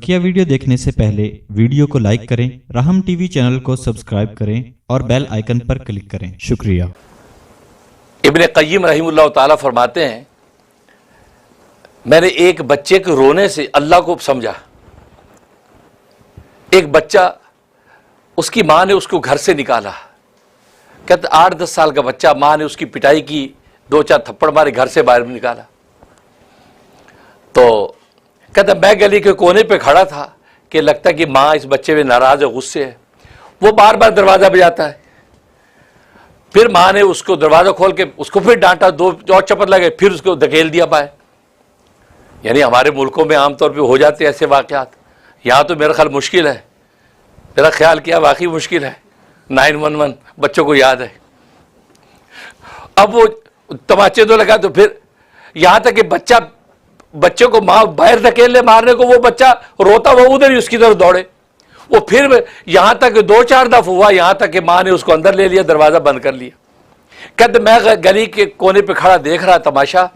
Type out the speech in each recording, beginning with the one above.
बकिया video देखने से पहले वीडियो को लाइक करें, राहम टीवी चैनल को सब्सक्राइब करें और बेल आइकन पर क्लिक करें। शुक्रिया। इब्न क़य्यिम रहमहुल्लाह ताला फरमाते हैं, मैंने एक बच्चे के रोने से अल्लाह को समझा। एक बच्चा, उसकी माँ ने उसको घर से निकाला, कहते 8-10 साल का बच्चा, माँ ने उसकी पिटाई की, 2-4 थप्पड़ मारे, घर से बाहर निकाला। तो कहता मैं गली के कोने पे खड़ा था कि लगता कि माँ इस बच्चे में नाराज है, गुस्से है। वो बार बार दरवाज़ा बजाता है। फिर माँ ने उसको दरवाज़ा खोल के उसको फिर डांटा, 2 और चपत लगे, फिर उसको धकेल दिया बाहर। यानी हमारे मुल्कों में आमतौर पे हो जाते हैं ऐसे वाक़यात। यहाँ तो मेरा ख्याल मुश्किल है, मेरा ख्याल किया वाकई मुश्किल है। 911 बच्चों को याद है। अब वो तमाचे तो लगा, तो फिर यहाँ तक कि बच्चे को माँ बाहर धकेलने मारने को, वो बच्चा रोता वो उधर ही उसकी तरफ दौड़े। वो फिर यहाँ तक 2-4 दफ़ा हुआ, यहाँ तक कि माँ ने उसको अंदर ले लिया, दरवाज़ा बंद कर लिया। कहते मैं गली के कोने पे खड़ा देख रहा तमाशा।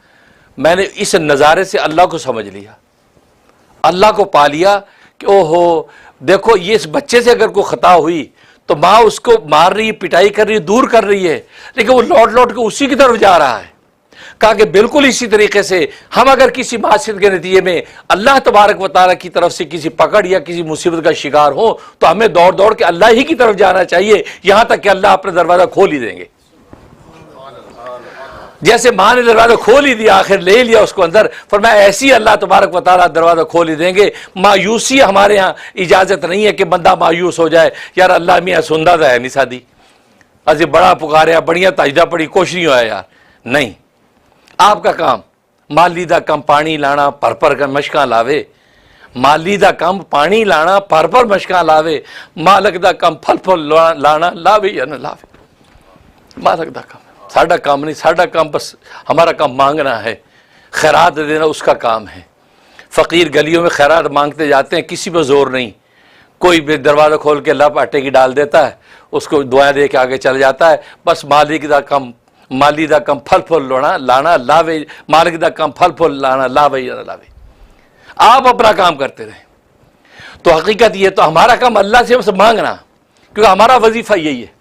मैंने इस नज़ारे से अल्लाह को समझ लिया, अल्लाह को पा लिया कि ओहो देखो, ये इस बच्चे से अगर कोई ख़ता हुई तो माँ उसको मार रही है, पिटाई कर रही है, दूर कर रही है, लेकिन वो लौट लौट के उसी की तरफ जा रहा है। कहा कि बिल्कुल इसी तरीके से हम अगर किसी मासियत के नतीजे में अल्लाह तबारक व तआला की तरफ से किसी पकड़ या किसी मुसीबत का शिकार हो तो हमें दौड़ दौड़ के अल्लाह ही की तरफ जाना चाहिए, यहां तक कि अल्लाह अपना दरवाज़ा खोल ही देंगे। जैसे माँ ने दरवाज़ा खोल ही दिया, आखिर ले लिया उसको अंदर, फरमाया ऐसी अल्लाह तबारक व तआला दरवाज़ा खोल ही देंगे। मायूसी हमारे यहाँ इजाज़त नहीं है कि बंदा मायूस हो जाए, यार अल्लाह मियाँ सुंदा था है नहीं सादी अजी बड़ा पुकारे, बढ़िया ताजदा पड़ी, कुछ नहीं होया यार। नहीं, आपका काम माली दा कम पानी लाना, पर का मशकां लावे। माली दा कम पानी लाना, पर मशकां लावे। मालक दा कम फल लाना, लावे या न लावे। मालक दा कम, साडा काम नहीं, साडा काम बस हमारा काम मांगना है, खैरात देना उसका काम है। फ़कीर गलियों में खैरात मांगते जाते हैं, किसी पर जोर नहीं। कोई भी दरवाज़ा खोल के लप आटे की डाल देता है, उसको दुआ दे के आगे चल जाता है। बस मालिक दा कम, माली दा कम फल लाना लावे, मालिक दा कम फल लाना लावे या न लावे। आप अपना काम करते रहे। तो हकीकत ये तो हमारा काम अल्लाह से बस मांगना, क्योंकि हमारा वजीफा यही है।